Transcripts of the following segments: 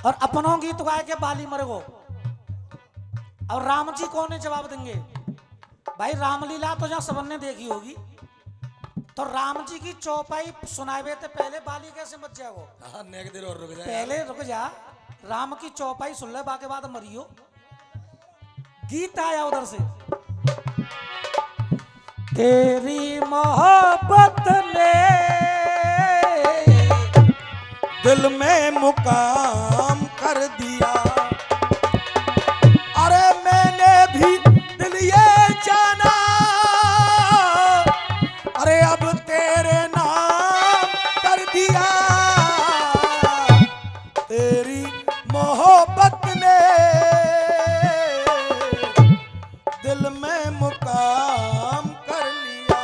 और अपनों गीत गाए के बाली मर गो। और राम जी कौन जवाब देंगे? भाई रामलीला तो जहां सबने देखी होगी, तो राम जी की चौपाई सुनाए थे पहले बाली कैसे मच जाओ? हाँ नेक देर और रुक जा पहले रुक जा, राम की चौपाई सुन ले, बाके बाद मरियो। गीत आया उधर से, तेरी मोहब्बत ने दिल में मुकाम कर दिया। अरे मैंने भी दिल ये जाना, अरे अब तेरे नाम कर दिया। तेरी मोहब्बत ने दिल में मुकाम कर लिया।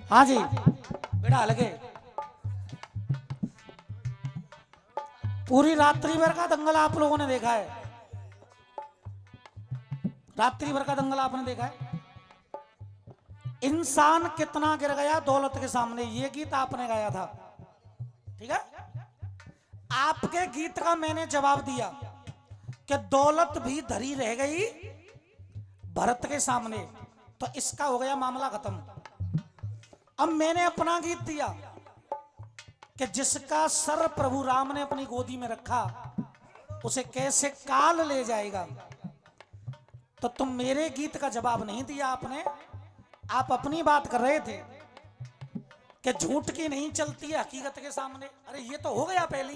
हाँ जी बेटा लगे। पूरी रात्रि भर का दंगल आप लोगों ने देखा है, रात्रि भर का दंगल आपने देखा है। इंसान कितना गिर गया दौलत के सामने, ये गीत आपने गाया था, ठीक है। आपके गीत का मैंने जवाब दिया कि दौलत भी धरी रह गई भरत के सामने, तो इसका हो गया मामला खत्म। अब मैंने अपना गीत दिया कि जिसका सर प्रभु राम ने अपनी गोदी में रखा उसे कैसे काल ले जाएगा। तो तुम मेरे गीत का जवाब नहीं दिया आपने, आप अपनी बात कर रहे थे कि झूठ की नहीं चलती है हकीकत के सामने। अरे ये तो हो गया पहले,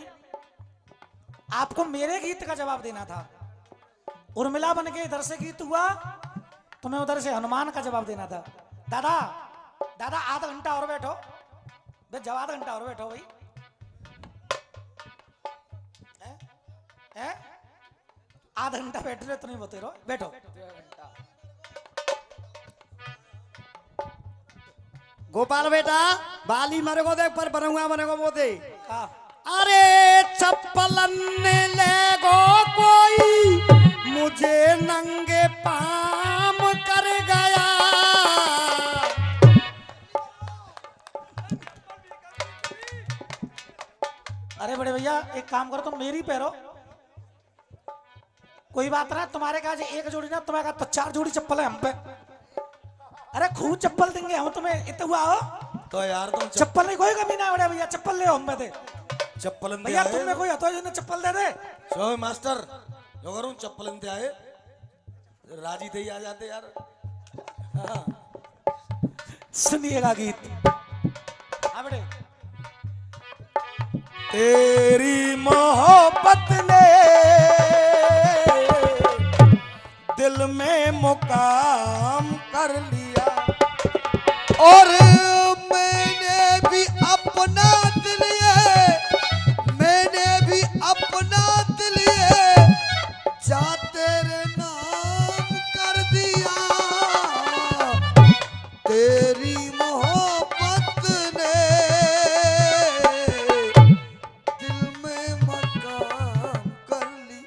आपको मेरे गीत का जवाब देना था। उर्मिला बन के इधर से गीत हुआ, तुम्हें उधर से हनुमान का जवाब देना था। दादा दादा आधा घंटा और बैठो, जब आधा घंटा और बैठो भाई। आधा घंटा बैठ रहे तो नहीं बते रहो, बैठो। गोपाल बेटा बाली मरे को देख पर बनूंगा मरे को वो दे। हाँ। अरे चप्पलन ले गो कोई मुझे नंगे पाम कर गया। अरे बड़े भैया एक काम करो, तुम मेरी पैरो, कोई बात ना। तुम्हारे कहा एक जोड़ी ना, तुम्हारे कहा तो 4 जोड़ी चप्पल है हम पे। अरे खूब चप्पल देंगे हम तुम्हें, इतना हुआ हो तो यार तुम चप्पल नहीं कोई कमी ना बड़े भैया, चप्पल ले हम पे दे चप्पल भैया। तुमने कोई हतो जिन्हें चप्पल दे दे। सो मास्टर जो करूं चप्पल इंते आए राजी थे ही आ जाते यार। हाँ। सुनिएगा गीत। हाँ बेटे। तेरी मोहब्बत ने दिल में मुकाम कर लिया। और मैंने भी अपना दिल ये, मैंने भी अपना दिल ये जा तेरे नाम कर दिया। तेरी मोहब्बत ने दिल में मकाम कर ली।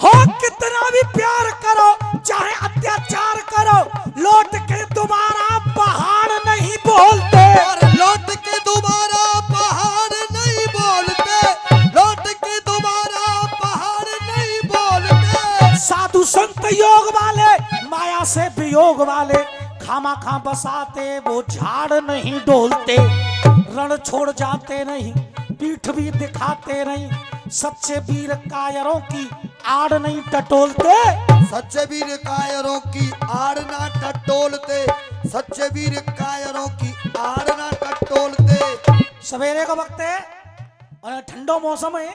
हो कितना भी प्यार करो, चाहे अत्याचार करो, लौट के दोबारा पहाड़ नहीं बोलते। और लौट के दोबारा पहाड़ नहीं बोलते, लौट के दोबारा पहाड़ नहीं बोलते। साधु संत योग वाले, माया से वियोग वाले, खामा खा बसाते वो झाड़ नहीं डोलते। रण छोड़ जाते नहीं, पीठ भी दिखाते नहीं, सच्चे वीर कायरों की आड़ नहीं टटोलते। सच्चे वीर कायरों की आड़ ना टटोलते, सच्चे वीर कायरों की आड़ ना टटोलते। सवेरे का वक्त है और ठंडो मौसम है,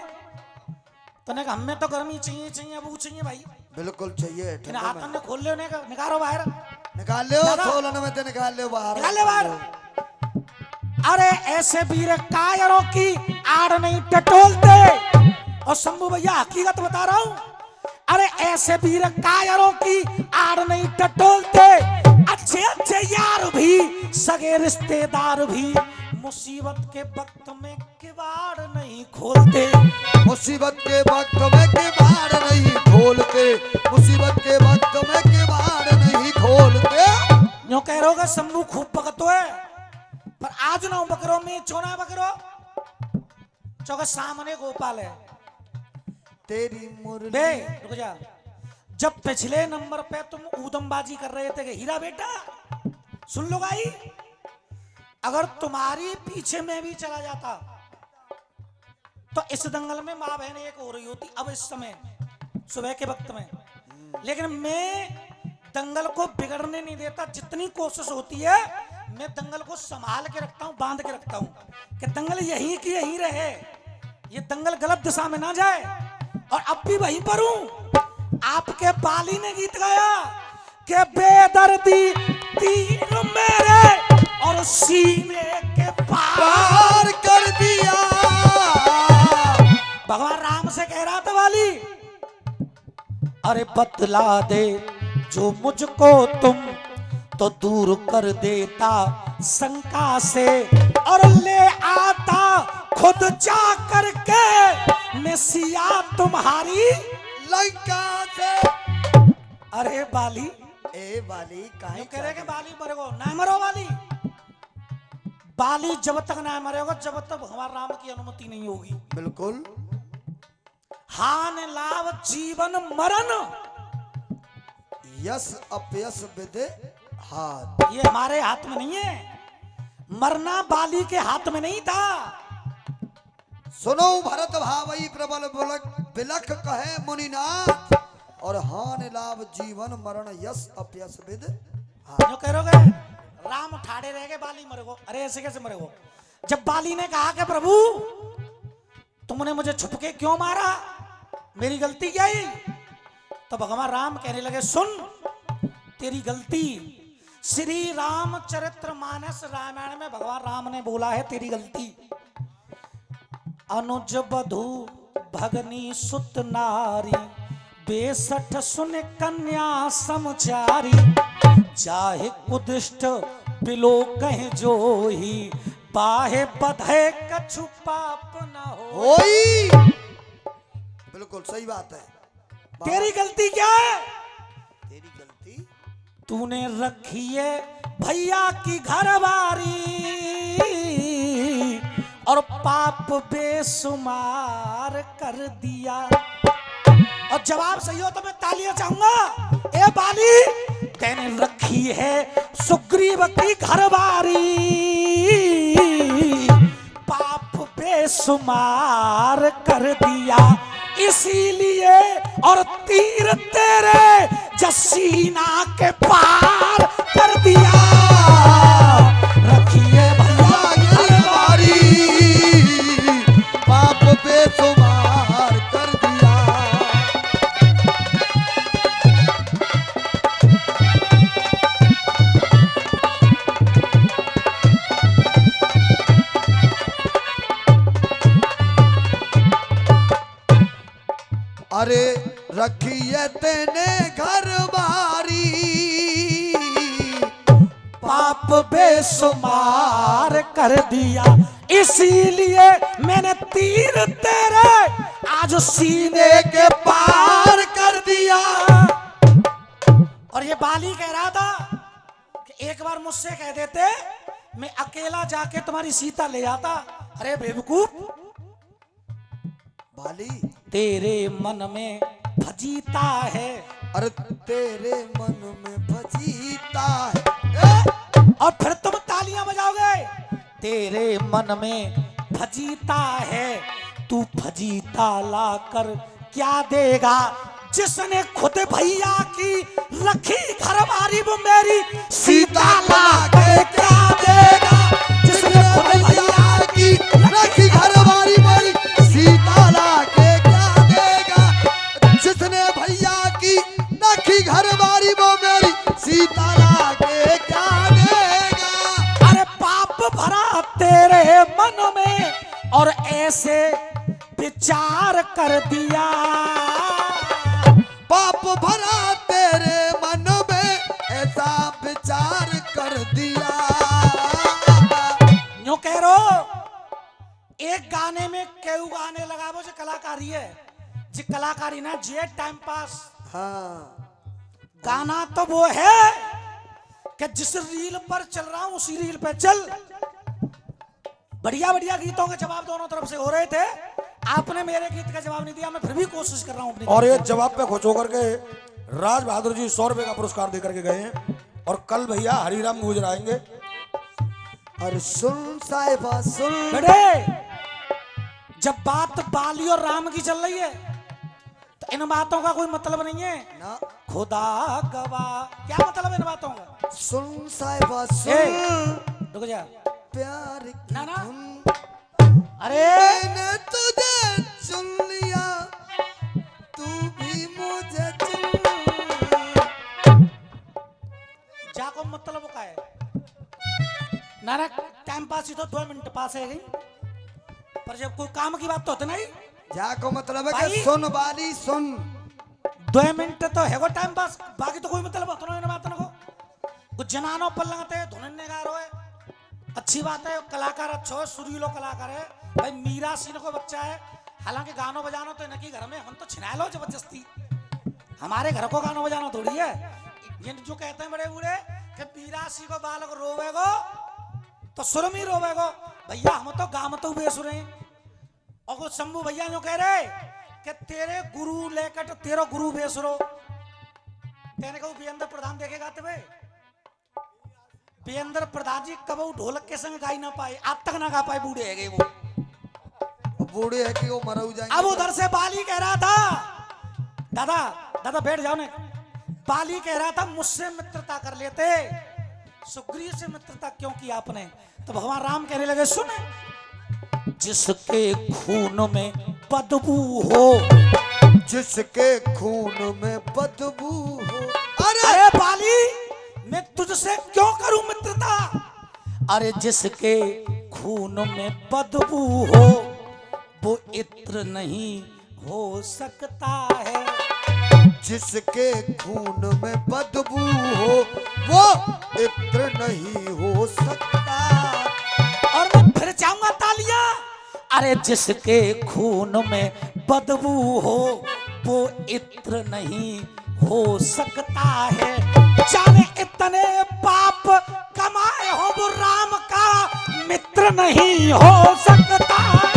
तो ने हमें तो गर्मी चाहिए चाहिए, अब वो चाहिए भाई। बिल्कुल चाहिए। इन हाथों ने खोल ले, निकालो बाहर, निकाल ले सोलन में तो निकाल ले बाहर, निकाल ले बाहर। अरे ऐसे वीर कायरों की आड़ नहीं टटोलते। और शंभू भैया हकीकत बता रहा हूं, अरे ऐसे वीर कायरों की आड़ नहीं टटोलते। अच्छे अच्छे यार भी, सगे रिश्तेदार भी, मुसीबत के वक्त में किवाड़ नहीं खोलते। मुसीबत के वक्त में किवाड़ नहीं खोलते, मुसीबत के वक्त में किवाड़ नहीं खोलते। यूं कह रहे हो शंभू खूब पकतो है, पर आज ना बकरो में चोना बकरो चौका सामने गोपाल है। तेरी मुरली बे रुक जा। जब पिछले नंबर पे तुम ऊदमबाजी कर रहे थे कि हीरा बेटा सुन लो भाई, अगर तुम्हारी पीछे में भी चला जाता तो इस दंगल में माँ बहन एक हो रही होती अब इस समय सुबह के वक्त में। लेकिन मैं दंगल को बिगड़ने नहीं देता। जितनी कोशिश होती है मैं दंगल को संभाल के रखता हूं, बांध के रखता हूं कि दंगल यहीं की यहीं रहे, ये दंगल गलत दिशा में ना जाए। और अब भी वहीं पर हूं। आपके बाली ने गीत गाया कि बेदर्दी तीर मेरे और सीने के पार कर दिया। भगवान राम से कह रहा था वाली, अरे बतला दे जो मुझको तुम तो दूर कर देता शंका से, और ले आता खुद जा करके मैं सिया तुम्हारी लंका से। अरे बाली ए बाली काहे कह रहे कि बाली मरेगो ना मरो बाली। बाली जब तक ना मरेगा जब तक हमारे राम की अनुमति नहीं होगी। बिल्कुल। हान लाभ जीवन मरण यस अपयस विदे हाथ। ये हमारे हाथ में नहीं है। मरना बाली के हाथ में नहीं था। सुनो भरत भावई प्रबल बिलख कहे मुनिनाथ, और हान लाभ जीवन मरण यस अपयस विद जो करोगे राम ठाड़े रह गए बाली मरेगो। अरे ऐसे कैसे मरेगो? जब बाली ने कहा कि प्रभु तुमने मुझे छुपके क्यों मारा, मेरी गलती क्या है? तो भगवान राम कहने लगे सुन तेरी गलती श्री रामचरित्र मानस रामायण में भगवान राम ने बोला है तेरी गलती। अनुज बधु भगनी सुत नारी बेसठ सुन कन्या समचारी, चाहे कुदिष्ट बिलो कह जो ही बाहे बधे कछु पाप न हो। बिल्कुल सही बात है। तेरी गलती क्या है? तेरी गलती तूने रखी है भैया की घरवारी और पाप बेसुमार कर दिया। और जवाब सही हो तो मैं तालियां चाहूंगा। ए बाली तेने रखी है सुग्रीव की घरवारी, पाप बेसुमार कर दिया इसीलिए, और तीर तेरे जसीना के पार कर दिया। रखिए भैया घरवारी पाप बेसुमार कर दिया। अरे रखिए तेने घर बारी पाप बेसुमार कर दिया इसीलिए मैंने तीर तेरे आज सीने के पार कर दिया। और ये बाली कह रहा था कि एक बार मुझसे कह देते मैं अकेला जाके तुम्हारी सीता ले आता। अरे बेवकूफ, बाली तेरे मन में फजीता है। अरे तेरे मन में फजीता है। और फिर तुम तालियां बजाओगे। तेरे मन में फजीता है, तू फजीता लाकर क्या देगा? जिसने खुद भैया की रखी घरवारी वो मेरी सीता लाकर क्या देगा? जिसने खुद भैया की रखी घरवारी मेरी सीता लाके क्या देगा? जिसने भैया की रखी घरवारी वो मेरी सीता लाके क्या देगा? अरे पाप भरा तेरे मन में और ऐसे विचार कर दिया। पाप भरा तेरे मन में ऐसा विचार कर दिया। यूं कह रो एक गाने में केहू गाने लगा वो जो कलाकारी है जी, कलाकारी ना जी टाइम पास। हाँ गाना तो वो है कि जिस रील पर चल रहा हूं उसी रील पे चल। बढ़िया बढ़िया गीतों के जवाब दोनों तरफ से हो रहे थे, आपने मेरे गीत का जवाब नहीं दिया। मैं फिर भी कोशिश कर रहा हूँ अपनी और तरफ ये जवाब पे खुश होकर के राज बहादुर जी 100 रुपए का पुरस्कार देकर के गए हैं। और कल भैया हरिराम गुजर आएंगे। अरे सुन साहिबा सुन। से। बेटे, जब बात बाली और राम की चल रही है तो इन बातों का कोई मतलब नहीं है ना खुदा गवाह। क्या मतलब है इन बातों का? सुन साहिबा सुन। ए, रुक जा। प्यार की ना, ना। धुन अरे मैंने तुझे चुन लिया, तू भी मुझे चुन। जाको मतलब का है ना ना, टाइम पास ही तो 2 मिनट पास है गई, पर जब कोई काम की बात तो होती नहीं। जाको मतलब है भाई। कि सुन बाली सुन। 2 मिनट तो है वो टाइम पास, बाकी तो कोई मतलब होता नहीं बात को। कुछ जनानो पर लगाते धुनने गा रहे, अच्छी बात है, कलाकार अच्छो है, सुरीलो कलाकार है भाई। मीरा सिंह को बच्चा है, हालांकि गानो बजानो तो इनकी घर में हम तो छिना लो जबरदस्ती, हमारे घर को गानो बजाना थोड़ी है। ये जो कहते हैं बड़े बूढ़े कि मीरा सिंह को बालक रोवेगो तो सुर में रोवेगो, भैया हम तो गाम तो बेसुरे हैं। और वो शंभू भैया जो कह रहे कि तेरे गुरु लेकर तेरा गुरु बेसुरो, तेने को वीरेंद्र प्रधान देखेगा तुम्हे? वीरेंद्र प्रधान जी कब ढोलक के संग गाई ना पाए, आज तक ना गा पाए, बूढ़े है गए वो। बूढ़े है कि वो मरऊ जाएंगे। अब उधर से बाली कह रहा था, दादा दादा बैठ जाओ ने। बाली कह रहा था मुझसे मित्रता कर लेते, सुग्रीव से मित्रता क्यों की आपने? तो भगवान राम कहने लगे सुने, जिसके खून में बदबू हो, जिसके खून में बदबू हो। अरे बाली मैं तुझसे क्यों करूं मित्रता? अरे जिसके खून में बदबू हो वो इत्र नहीं हो सकता है। जिसके खून में बदबू हो वो इत्र नहीं हो सकता। और मैं फिर चाहूंगा तालियां। अरे जिसके खून में बदबू हो वो इत्र नहीं हो सकता है। जाने इतने पाप कमाए हो वो राम का मित्र नहीं हो सकता है।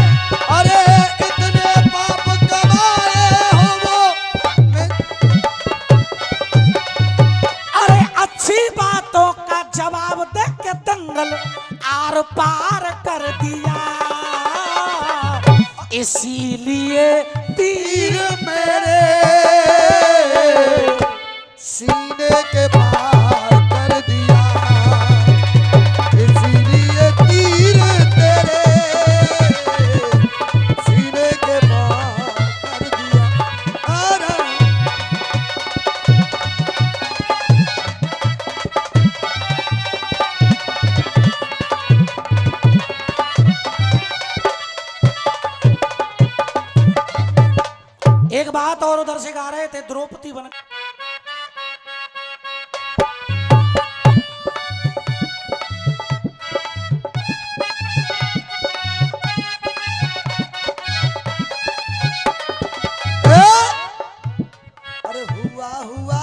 अरे इतने पाप कमाए हो वो अरे अच्छी बातों का जवाब दे के दंगल आर पार कर दिया, इसीलिए तीर मेरे सीने के पार कर दिया, इसीलिए तीर तेरे सीने के पार कर दिया। अरे एक बात और उधर से गा रहे थे द्रौपदी बन। अरे हुआ हुआ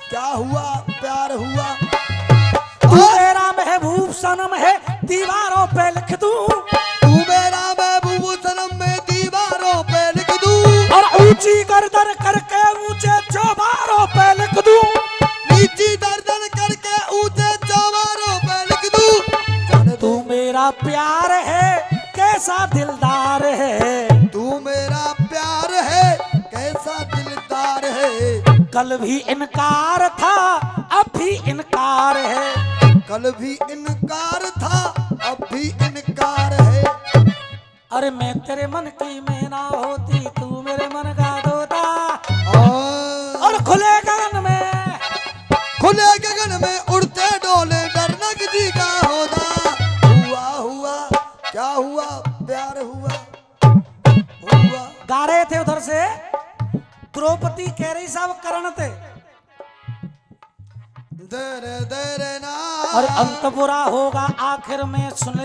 क्या हुआ? प्यार हुआ। तू मेरा महबूब सनम है दीवारों पे लिख दूं, तू मेरा महबूब सनम में दीवारों पे लिख दूं, और ऊंची गर्दन करके ऊंचे चौबारों पे लिख दूं। नीची गर्दन करके ऊंचे चौबारों पे लिख दूं। तू मेरा प्यार है कैसा दिलदार है, तू मेरा प्यार है कैसा दिलदार है। कल भी इनकार था अब भी इनकार है, कल भी इनकार था अब भी इनकार है। अरे मैं तेरे मन की मैना होती तू मेरे मन का तोता, और खुले गगन में उड़ते डोले डरना किसी का होता। हुआ हुआ क्या हुआ? प्यार हुआ हुआ। गा रहे थे उधर से द्रौपदी कह रही साहब करण थे, दरे दरे ना। और अंत बुरा होगा आखिर में सुन,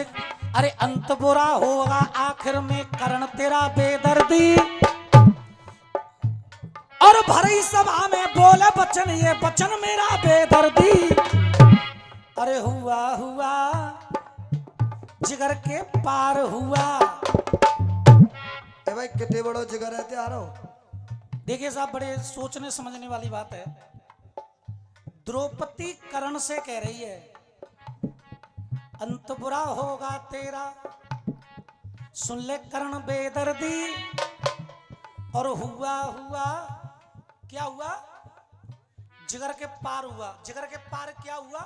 अरे अंत बुरा होगा आखिर में करण तेरा बेदर्दी, और भरी सभा में बोले बचन ये बचन मेरा बेदर्दी। अरे हुआ हुआ जिगर के पार हुआ। ए भाई कितने बड़ो जिगर है त्यारो। देखिए साहब, बड़े सोचने समझने वाली बात है। द्रौपदी कर्ण से कह रही है, अंत बुरा होगा तेरा, सुन ले कर्ण बेदर्दी। और हुआ हुआ क्या हुआ? जिगर के पार हुआ। जिगर के पार क्या हुआ?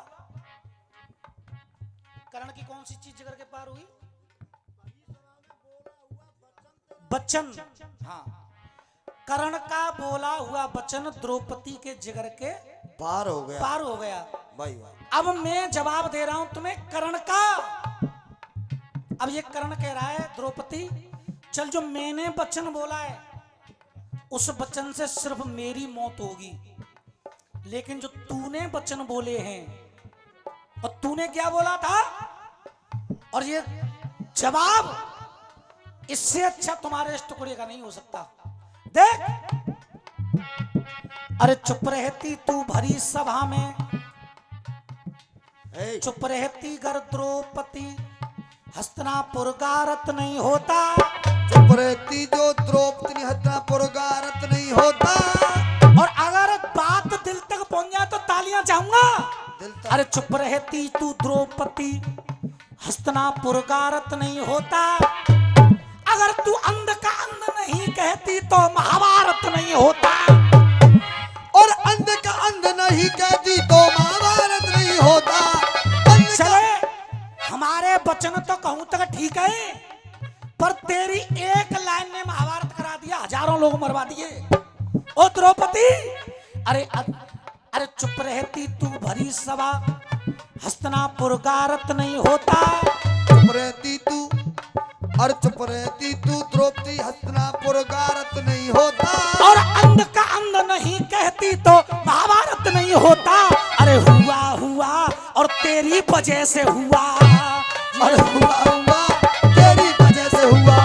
कर्ण की कौन सी चीज जिगर के पार हुई? वचन। हाँ, कर्ण का बोला हुआ वचन द्रौपदी के जिगर के पार हो गया। पार हो गया। भाई वाह। अब मैं जवाब दे रहा हूं तुम्हें कर्ण का। अब ये कर्ण कह रहा है द्रौपदी, चल जो मैंने वचन बोला है उस वचन से सिर्फ मेरी मौत होगी, लेकिन जो तूने वचन बोले हैं, और तूने क्या बोला था, और ये जवाब इससे अच्छा तुम्हारे इस टुकड़े का नहीं हो सकता। देख, अरे चुप रहती तू भरी सभा में, ए, चुप रहती गर द्रौपदी, हस्तिनापुर का रत नहीं होता। चुप रहती जो द्रौपदी हस्तिनापुर का रत नहीं होता। और अगर बात दिल तक पहुंच जाए तो तालियां चाहूंगा। दिल तक। अरे चुप रहती तू द्रौपदी, हस्तिनापुर का रत नहीं होता। अगर तू अंध का अंध नहीं कहती तो महाभारत नहीं होता। और अंध का अंध नहीं कहती तो महाभारत नहीं होता। चले, हमारे वचन तो कहूं तक ठीक है, पर तेरी एक लाइन ने महाभारत करा दिया, हजारों लोग मरवा दिए। ओ द्रौपदी, अरे चुप रहती तू भरी सभा, हस्तिनापुर का रत नहीं होता। चुप रहती तू, और चुप रहती तू द्रौपदी हस्तिनापुर का रत नहीं होता। और अंध का अंध नहीं कहती तो महाभारत नहीं होता। अरे हुआ हुआ और तेरी वजह से हुआ। अरे हुआ हुआ तेरी वजह से हुआ।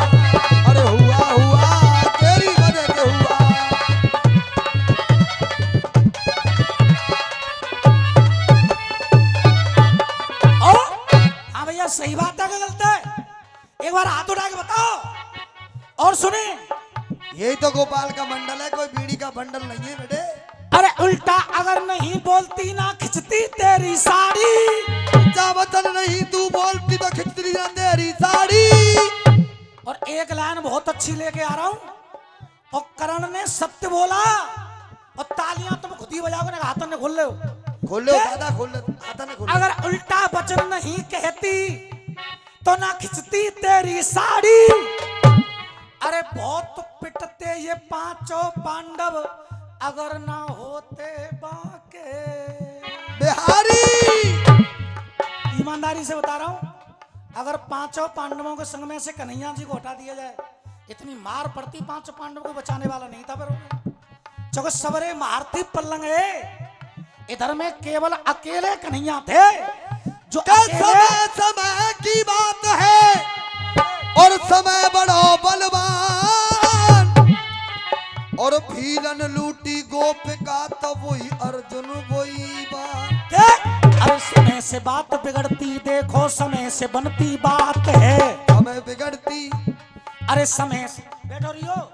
अरे हुआ हुआ तेरी वजह से हुआ। ओ, हाँ भैया, सही बात है कि गलत है? एक बार हाथ उठा के बताओ। और सुने, यही तो गोपाल का मंडल है, कोई बीड़ी का बंडल नहीं है बेटे। अरे उल्टा अगर नहीं बोलती ना खिंचती तेरी साड़ी। सच्चा वचन नहीं तू बोलती तो खिंचती ना तेरी साड़ी। और एक लाइन बहुत अच्छी लेके आ रहा हूं, और कर्ण ने सत्य बोला, और तालियां तुम खुद ही बजाओगे ना, हाथों ने खोल ले। खोल लो दादा, खोल ले, हाथा ने खोल ले। अगर उल्टा वचन नहीं कहती तो ना खिंचती तेरी साड़ी। अरे बहुत पिटते ये पांचों पांडव, अगर ना होते बाके। बिहारी, ईमानदारी से बता रहा हूं, अगर पांचों पांडवों के संग में से कन्हैया जी को हटा दिया जाए, इतनी मार पड़ती, पांचों पांडवों को बचाने वाला नहीं था। फिर चौके सबरे मारती पल्लंग है, इधर में केवल अकेले कन्हैया थे जो समय समय की बात है, और समय बड़ो बलवान। और भीलन लूटी गोपिका तब वही अर्जुन वही बात। अरे समय से बात बिगड़ती, देखो समय से बनती बात है। हमें बिगड़ती, अरे समय से बैठो रियो।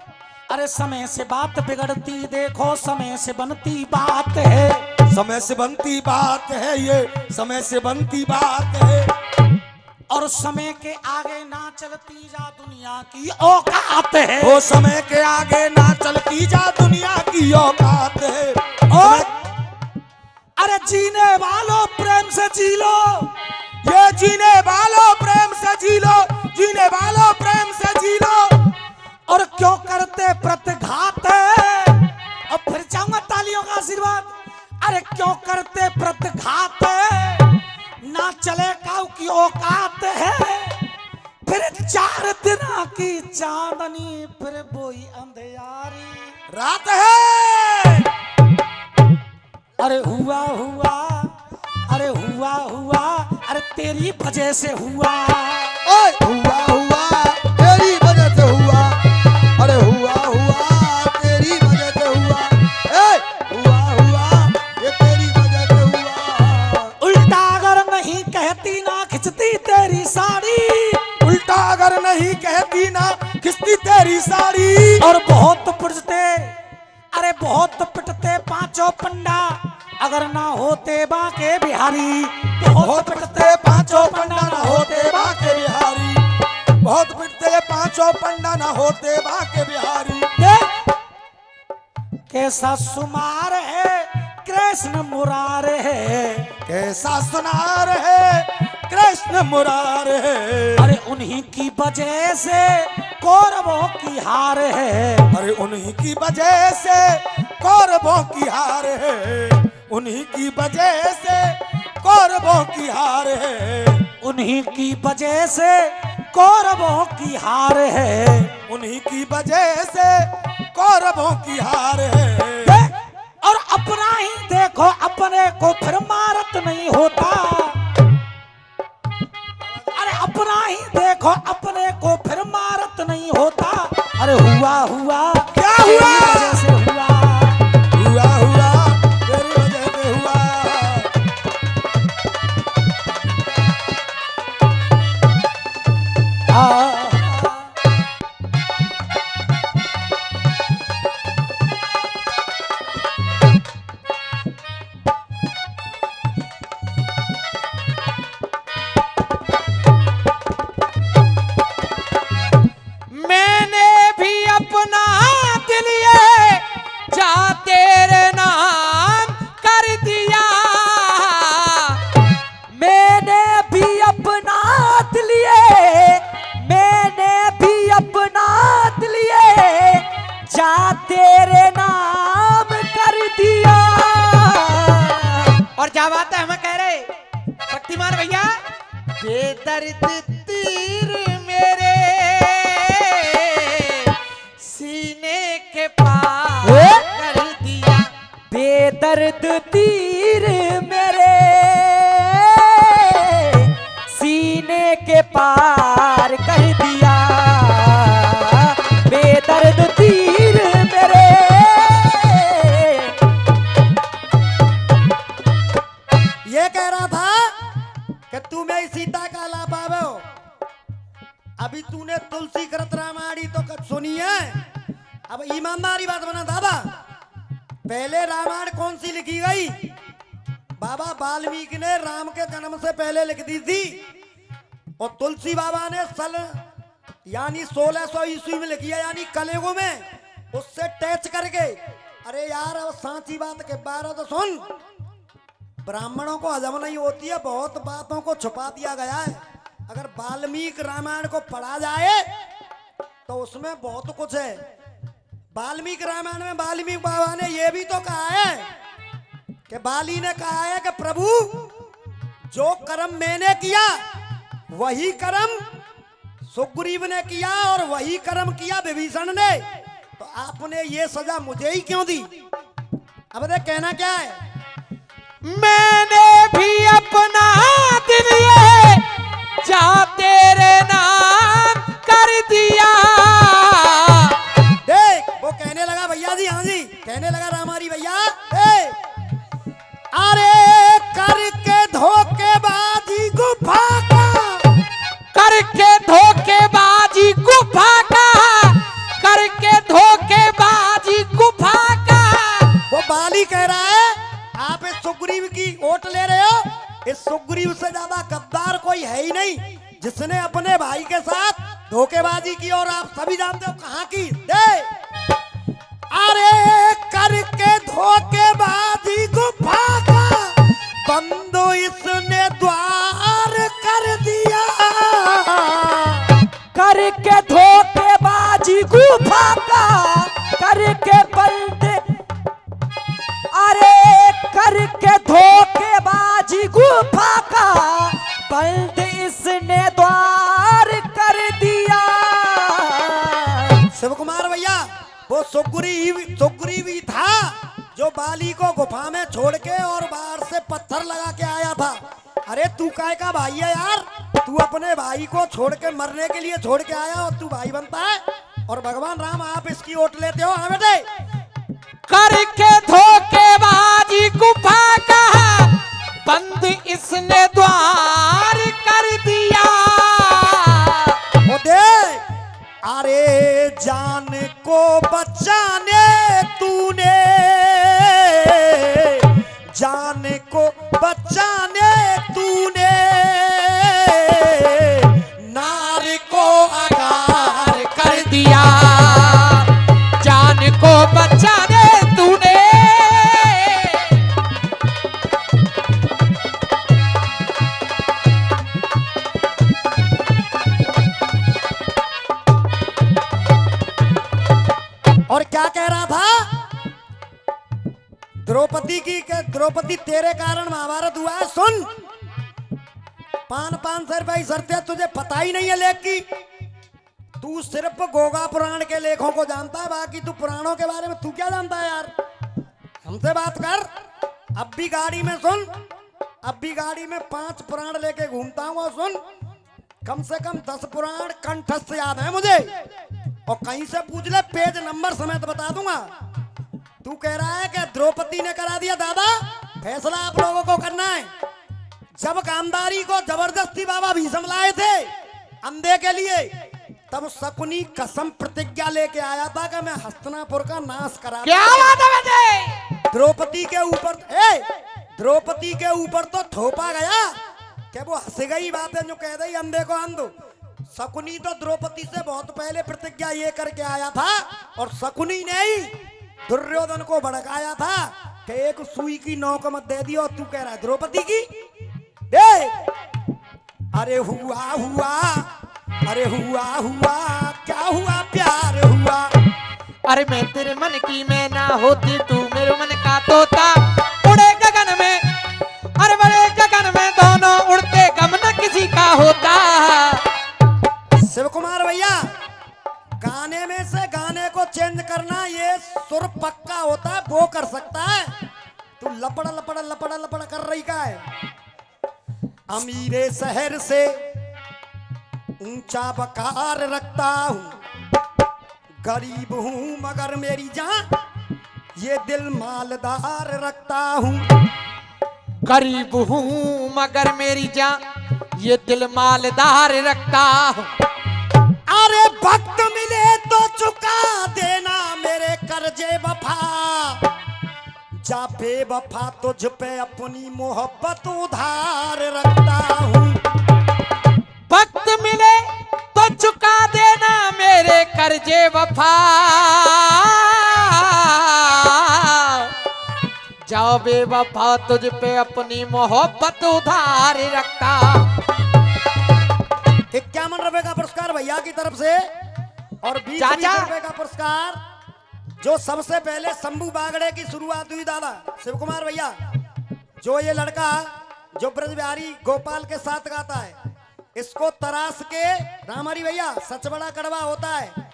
अरे समय से बात बिगड़ती, देखो समय से बनती बात है। समय से बनती बात है, ये समय से बनती बात है। और समय के आगे ना चलती जा दुनिया की औकात है। वो समय के आगे ना चलती जा दुनिया की औकात है। और अरे जीने वालों प्रेम से जी लो, ये जीने वालों प्रेम से जी लो, जीने वालों प्रेम से जी लो। और क्यों करते प्रतिघात है। और फिर चाहूंगा तालियों का आशीर्वाद। अरे क्यों करते प्रतिघात है, ना चले काऊ की औकात है। फिर 4 दिन की चांदनी, फिर वही अंधियारी रात है। अरे हुआ हुआ, अरे हुआ हुआ, अरे तेरी वजह से हुआ। ओए हुआ हुआ तेरी वजह से हुआ। अरे हुआ हुआ तेरी वजह से हुआ। ए हुआ हुआ ये तेरी वजह से हुआ। उल्टा अगर नहीं कहती ना खिंचती तेरी साड़ी। बिहारी। और बहुत पुजते, अरे बहुत पिटते पांचों पंडा, अगर ना होते बाके बिहारी। बहुत पिटते पांचों पंडा ना होते बाके बिहारी। बहुत पिटते पांचों पंडा ना होते बाके बिहारी। कैसा सुमार है कृष्ण मुरार है, कैसा सुनार है कृष्ण मुरार है। अरे उन्हीं की वजह से कौरवों की हार है। अरे उन्हीं की वजह से कौरवों की हार है। उन्हीं की वजह से कौरवों की हार है। उन्हीं की वजह से कौरवों की हार है। उन्हीं की वजह से कौरवों की हार है। और अपना ही देखो अपने को फिर मारत नहीं होता। अरे अपना ही देखो अपने को फिर मारत नहीं होता। अरे हुआ हुआ क्या तेरी हुआ? वजह से हुआ। हुआ हुआ तेरी वजह से हुआ। मैंने भी अपना दिल ये जा तेरे नाम कर दिया। मैंने भी अपना दिल ये, मैंने भी अपना दिल ये जा तेरे नाम कर दिया। और क्या बात है, हमें कह रहे शक्तिमान भैया, बेदर्द तीर मेरे सीने के पार कर दिया। बेदर्द तीर मेरे सीने के पार कर दिया। बेदर्द तीर मेरे। ये कह रहा था कि तू मैं सीता का ला पावे हो। अभी तूने तुलसी करत रामायणी तो कब सुनी है? अब ईमानदारी बात बना दादा, पहले रामायण कौन सी लिखी गई? बाबा वाल्मीकि ने राम के जन्म से पहले लिख दी थी, और तुलसी बाबा ने सल यानी 1600 ईस्वी में लिखी है, यानी कलयुग में उससे टैच करके। अरे यार अब सांची बात के बारे तो सुन। ब्राह्मणों को हजम नहीं होती है, बहुत बातों को छुपा दिया गया है। अगर वाल्मीकि रामायण को पढ़ा जाए तो उसमें बहुत कुछ है। वाल्मीकि रामायण में वाल्मीकि बाबा ने यह भी तो कहा है कि बाली ने कहा है कि प्रभु जो कर्म मैंने किया वही कर्म सुग्रीव ने किया, और वही कर्म किया विभीषण ने, तो आपने ये सजा मुझे ही क्यों दी? अब देख कहना क्या है। मैंने भी अपना दिल ये जा तेरे नाम कर दिया। देख वो कहने लगा भैया जी, हाँ जी कहने लगा रामारी भैया, अरे करके धोखेबाजी गुफा का, करके धोखेबाजी गुफा का, करके धोखेबाजी गुफा का। वो बाली कह रहा है आप इस सुग्रीव की ओट ले रहे हो। इस सुग्रीव से ज्यादा गद्दार कोई है ही नहीं, जिसने अपने भाई के साथ धोखेबाजी की, और आप सभी जानते हो कहां की। दे अरे करके धोखेबाजी गुफा का, बंदो इसने द्वार कर दिया। करके धोखेबाजी गुफा का, करके बंद, अरे करके धोखेबाजी गुफा का, बंद इसने द्वार कर दिया। शिव कुमार भैया वो सुग्रीव ही था जो बाली को गुफा में छोड़ के और बाहर से पत्थर लगा के आया था। अरे तू काय का भाई है यार? तू अपने भाई को छोड़ के मरने के लिए छोड़ के आया और तू भाई बनता है, और भगवान राम आप इसकी ओट लेते हो। हाँ बेटे, करके धोखेबाजी गुफा का, बंद इसने द्वार कर दिया। वो दे अरे जान को बचाने तूने, जान को बचाने तूने नार को आगार कर दिया, जान को बचाने तूने। और क्या कह रहा था द्रौपदी की के द्रौपदी तेरे कारण महाभारत हुआ है। सुन, 500 रुपए सरते तुझे पता ही नहीं है लेख की। तू सिर्फ गोगा पुराण के लेखों को जानता है, बाकी तू पुराणों के बारे में तू क्या जानता है यार। हमसे बात कर। अब भी गाड़ी में सुन, अब भी गाड़ी में 5 पुराण लेके घूमता हूँ। और सुन, कम से कम 10 पुराण कंठस्थ याद है मुझे, और कहीं से पूछ ले पेज नंबर समेत बता दूंगा। तू कह रहा है कि द्रौपदी ने करा दिया। दादा, फैसला आप लोगों को करना है। जब गांधारी को जबरदस्ती बाबा भीष्म लाए थे अंधे के लिए, तब शकुनी कसम प्रतिज्ञा लेके आया था कि मैं हस्तिनापुर का नाश करा। क्या बात है बेटे? द्रौपदी के ऊपर द्रौपदी के ऊपर तो थोपा गया कि वो हंस गई बात है जो कह रही अंधे को अंध। शकुनी तो द्रौपदी से बहुत पहले प्रतिज्ञा ये करके आया था, और शकुनी ने ही दुर्योधन को भड़काया था कि एक सुई की नौक मत दे दियो। तू कह रहा है द्रौपदी की दे। अरे हुआ हुआ, अरे हुआ हुआ, क्या हुआ प्यार हुआ। अरे मैं तेरे मन की मैं ना होती, तू मेरे मन का तोता। उड़े गगन में, अरे बड़े गगन में दोनों उड़ते, गम न किसी का होता। शिव कुमार भैया, गाने में से गाने को चेंज करना ये सुर पक्का होता है, वो कर सकता है। तू लपड़ा लपड़ा लपड़ा लपड़ा कर रही का है। अमीरे शहर से ऊंचा बकार रखता हूँ, गरीब हूँ मगर मेरी जान ये दिल मालदार रखता हूँ। गरीब हूँ मगर मेरी जान ये दिल मालदार रखता हूँ। अरे वक्त मिले तो चुका देना मेरे कर्जे वफा, जा बेवफा तुझ पे अपनी मोहब्बत उधार रखता हूँ। वक्त मिले तो चुका देना मेरे कर्जे वफा, जाओ बेवफा तुझ पे अपनी मोहब्बत उधार रखता। 51 रुपए का पुरस्कार भैया की तरफ से, और 20 रुपए का पुरस्कार जो सबसे पहले शंभू बागड़े की शुरुआत हुई। दादा शिव कुमार भैया, जो ये लड़का जो ब्रज बिहारी गोपाल के साथ गाता है, इसको तराश के रामहरी भैया सच बड़ा कड़वा होता है।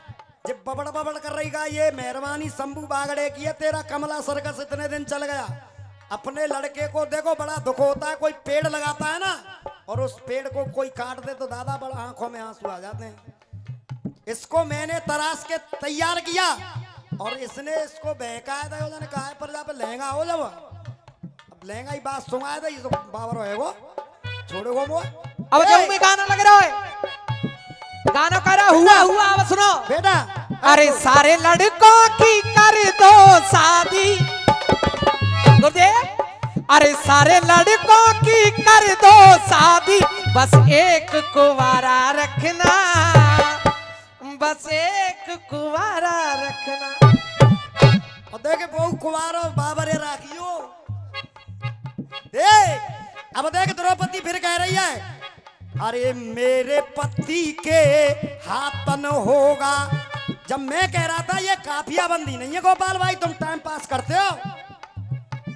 जब बबड़ बबड़ कर रही का ये मेहरबानी शंभू बागड़े की है। तेरा कमला सर्कस इतने दिन चल गया। अपने लड़के को देखो बड़ा दुख होता है, कोई पेड़ लगाता है ना और उस पेड़ को कोई काट दे तो दादा बड़ा आंखों में आंसू आ जाते हैं। इसको मैंने तराश के तैयार किया और इसने इसको बहकाया था। उसने कहा पर जा पे लहंगा हो जब, अब लहंगा ही बात सुनाया था, ये तो बाबर है वो छोड़ो वो। अब जो में गाना लग रहा है, गाना कर रहा हुआ हुआ। अब सुनो बेटा, अरे सारे लड़कों की कर दो शादी, अरे सारे लड़कों की कर दो शादी, बस एक कुंवारा रखना, बस एक कुंवारा रखना। और देखे बहु कुंवारा बाबरे राखियो। देख अब देख द्रौपदी फिर कह रही है, अरे मेरे पति के हाथन होगा। जब मैं कह रहा था ये काफिया बंदी नहीं है गोपाल भाई, तुम टाइम पास करते हो।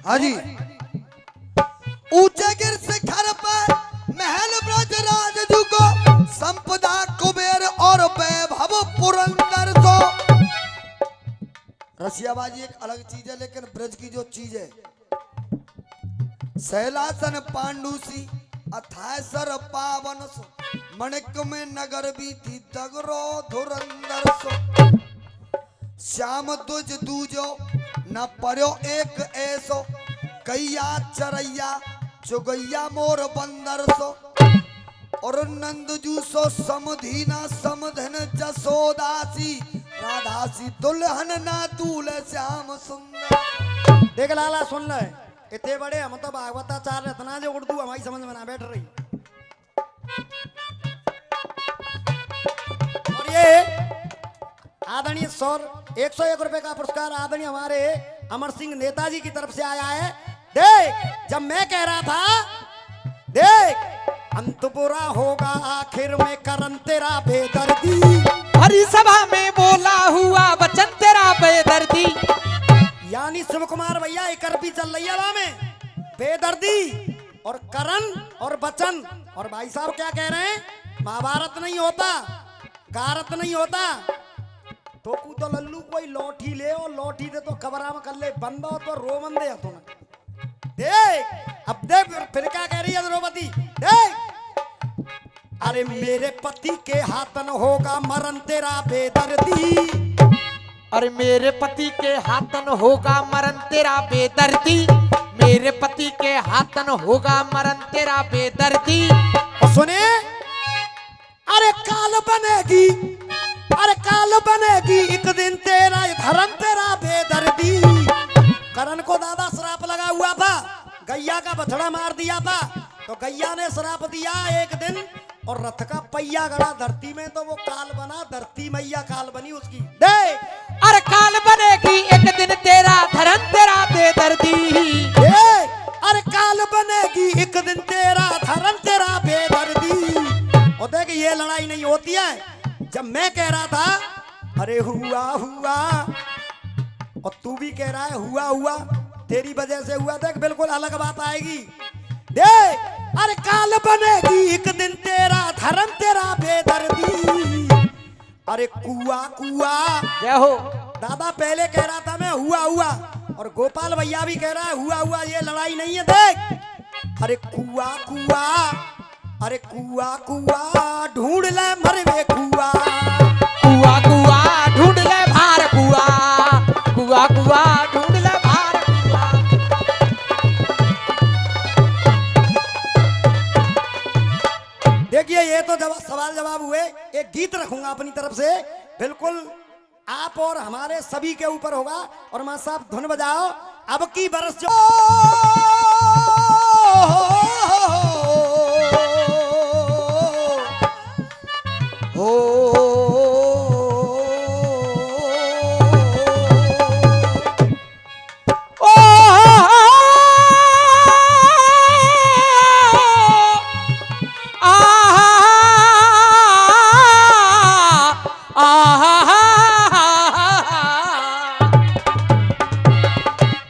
हाँ जी। ऊंचे गिर शिखर पर महल ब्रज राज जुगो, संपदा कुबेर और वैभव पुरंदर सो। रसियाबाजी एक अलग चीज है, लेकिन ब्रज की जो चीज है, शैलासन पांडुसी अथाय सर पावन सो, मणिक में नगर भी थी दगरो धुरंदर सो। श्याम तुझ दूजो न पर्यो एक ऐसो, कैया चरैया चुगैया मोर बंदर सो। और नंदजू सो समधीना समधन जसोदासी राधासी दुल्हन ना तूल श्याम सुंदर। देख लाला सुन ले, इतने बड़े हम तो भागवताचार्य इतना जो उर्दू हमारी समझ में ना बैठ रही। और ये आदरणीय 101 रुपए का पुरस्कार आदरणीय हमारे अमर सिंह नेताजी की तरफ से आया है। देख जब मैं कह रहा था, देख अंत बुरा होगा आखिर में करन तेरा बेदर्दी, हरी सभा में बोला हुआ वचन तेरा बेदर्दी। यानी शिव कुमार भैया एक अरबी चल रही है वहां में, बेदर्दी और करण और बचन। और भाई साहब क्या कह रहे हैं, महाभारत नहीं होता, कारत नहीं होता तो कू तो लल्लू कोई लौठी ले और लौठी दे तो कबरा में कर ले बंद हो तो रोमन दे तो ना। देख अब देख फिर क्या कह रही है द्रौपदी, देख अरे मेरे पति के हाथन होगा मरण तेरा बेदर्दी, अरे मेरे पति के हाथन होगा मरण तेरा बेदर्दी, मेरे पति के हाथन होगा मरण तेरा बेदर्दी। और सुने अरे काल बनेगी, अरे काल बनेगी एक दिन तेरा धर्म तेरा बेदर्दी। करण को दादा श्राप लगा हुआ था, गैया का बछड़ा मार दिया था तो गैया ने श्राप दिया एक दिन और रथ का पहिया गड़ा धरती में तो वो काल बना, धरती मैया काल बनी उसकी। देख अरे काल बनेगी एक दिन तेरा धर्म तेरा बेदर्दी, अरे काल बनेगी एक दिन तेरा धर्म तेरा बेदर्दी। और देख ये लड़ाई नहीं होती है जब मैं कह रहा था अरे हुआ हुआ और तू भी कह रहा है हुआ हुआ, तेरी वजह से हुआ। देख बिल्कुल अलग बात आएगी। देख अरे काल बनेगी एक दिन तेरा धर्म तेरा बेदर्दी, अरे कुआ कुआ जय हो। दादा पहले कह रहा था मैं हुआ हुआ और गोपाल भैया भी कह रहा है हुआ हुआ, ये लड़ाई नहीं है। देख अरे कुआ कुआ, अरे कुआ कुआ ढूंढ ले मरवे कुआ, कुआ कुआ ढूंढ ले भार कुआ, कुआ कुआ ढूंढ ले भार कुआ। देखिए ये तो सवाल जवाब हुए, एक गीत रखूंगा अपनी तरफ से, बिल्कुल आप और हमारे सभी के ऊपर होगा। और मां साहब धुन बजाओ, अब की बरस जो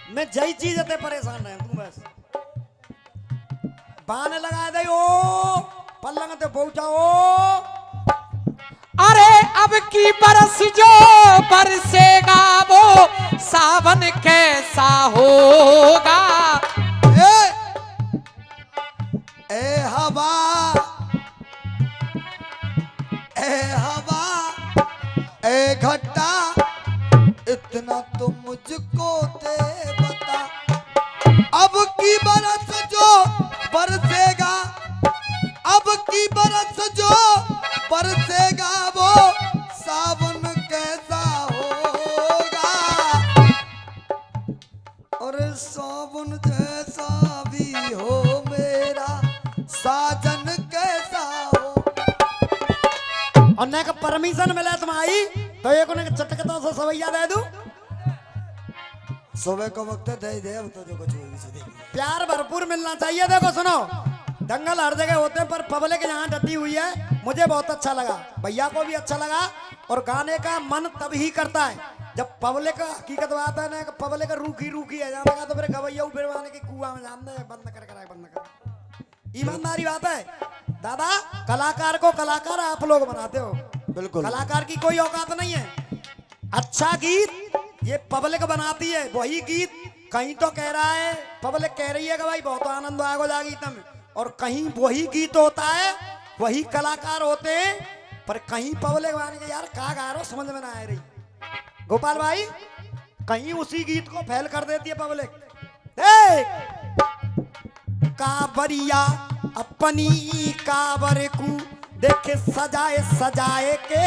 मैं जई चीज ते परेशान रहे तू बस बाने लगा दे ओ पल्लंग ते पहुंचाओ। अरे अब की बरस जो बरसेगा वो सावन कैसा होगा। ए हवा, ए हवा, ए घटा, इतना तो मुझको दे बता। अब की बरस जो बरसेगा, अब की बरस जो बरसेगा वो सावन कैसा होगा। और सावन जैसा भी हो मेरा साजन कैसा हो। और ने का परमिशन मिले तुम्हारी तो एक उन्हें चटकता सा सवैया दे दूं। सुबह को वक्त दे दे, अब तो जो कुछ होगी सो देखेंगे। प्यार भरपूर मिलना चाहिए। देखो सुनो, दंगल हर जगह होते हैं पर पब्लिक यहाँ डटी हुई है, मुझे बहुत अच्छा लगा, भैया को भी अच्छा लगा। और गाने का मन तब ही करता है जब पब्लिक हकीकत बात है ना, पब्लिक रूखी रूखी है जाने का तो फिर गवैया फिर आने के कुआं में जान दे बंद कर बंद कर। ईमानदारी बात है दादा, कलाकार को कलाकार आप लोग बनाते हो, बिल्कुल कलाकार की कोई औकात नहीं है। अच्छा गीत ये पब्लिक बनाती है, वही गीत कहीं तो कह रहा है पब्लिक कह रही है कि भाई बहुत आनंद आएगा जा गीत में, और कहीं वही गीत होता है वही कलाकार होते हैं, पर कहीं पब्लिक माने के यार का गा रहा समझ में ना आ रही। गोपाल भाई कहीं उसी गीत को फैल कर देती है पब्लिक। देख कावरिया अपनी काबर को देखे सजाए सजाए के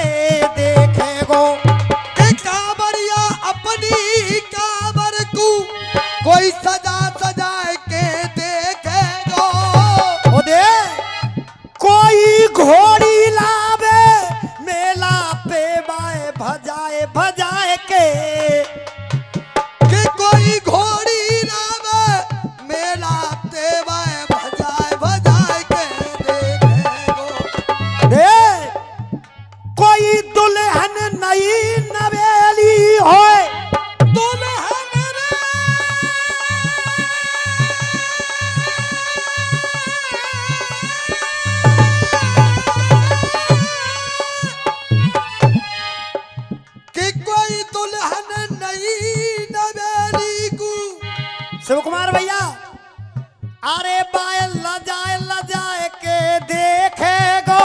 देखे गो। के काबरिया अपनी काबर को कोई सजा सजाए के देखेगो। ओ दे कोई घोड़ी लावे मेला पे बाए भजाए भजाए के कोई घोड़ी लावे मेला तेवाए भजाए भजाए के देखेगो। दे कोई दुल्हन नई नवेली होए दुल्हन रे कि कोई दुल्हन नई नवेली को शिव कुमार भैया अरे बाय लजाए के देखे गो।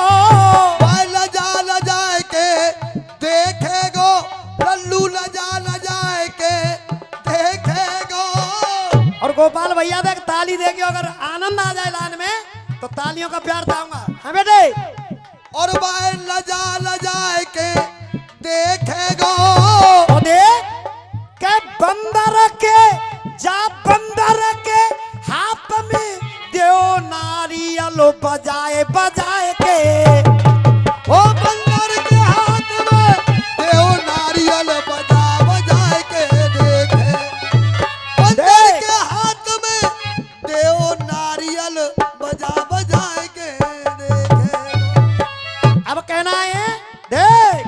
लजाए के देखेगो। लल्लू लजाए के देखेगो। और गोपाल भैया देख ताली देगी, अगर आनंद आ जाए लाइन में तो तालियों का प्यार दाऊंगा। हाँ बेटे और बाय लजाए के देखेगो। ओ देख के बंदर के जा बंदर के हाथ में देओ नारियल बजाए बजाए के। ओ बंदर के हाथ में देओ नारियल बजाए के देखे। बंदर के हाथ में देओ नारियल बजाए के देखे। अब कहना है देख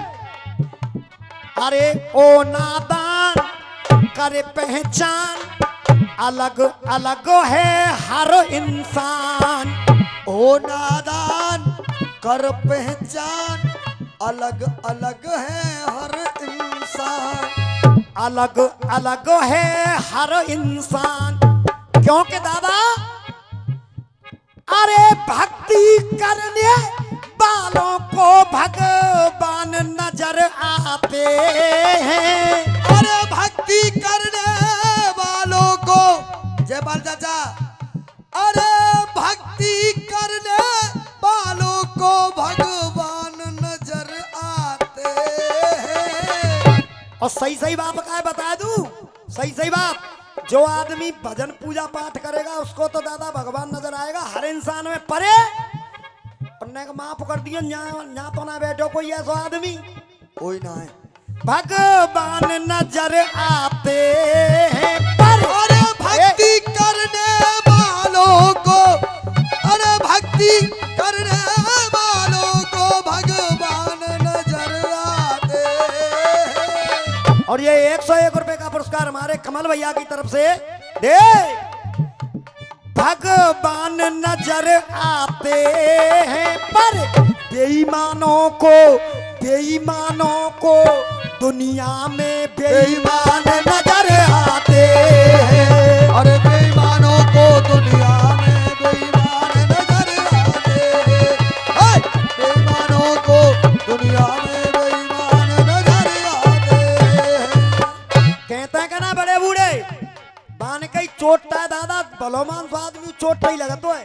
अरे ओ नादान करे पहचान अलग अलग है हर इंसान। ओ नादान कर पहचान अलग अलग है हर इंसान। अलग अलग है हर इंसान क्योंकि दादा अरे भक्ति करने वालों को भगवान नजर आते हैं। अरे भक्ति करने वालों को जय बाल चाचा। अरे भक्ति करने वालों को भगवान नजर आते हैं। और सही सही बात का है बता दूं, सही सही बात जो आदमी भजन पूजा पाठ करेगा उसको तो दादा भगवान नजर आएगा हर इंसान में परे। उन्ने का माफ कर दिया यहाँ तो ना बैठो कोई ऐसा आदमी कोई ना है। भगवान नजर आते हैं पर। अरे भक्ति करने वालों को अरे भक्ति करने वालों को भगवान नजर आते हैं। और ये 101 रुपए का पुरस्कार हमारे कमल भैया की तरफ से दे। भगवान नजर आते हैं पर बेईमानों को दुनिया में बेईमान नजर आते हैं। अरे बेईमानों को दुनिया में बेईमान नजर आते हैं। हाय! बेईमानों को दुनिया में बेईमान नजर आते हैं। कहते हैं ना बड़े बूढ़े बान कई चोटता है दादा भलोमान तो आदमी चोट ही लगत है।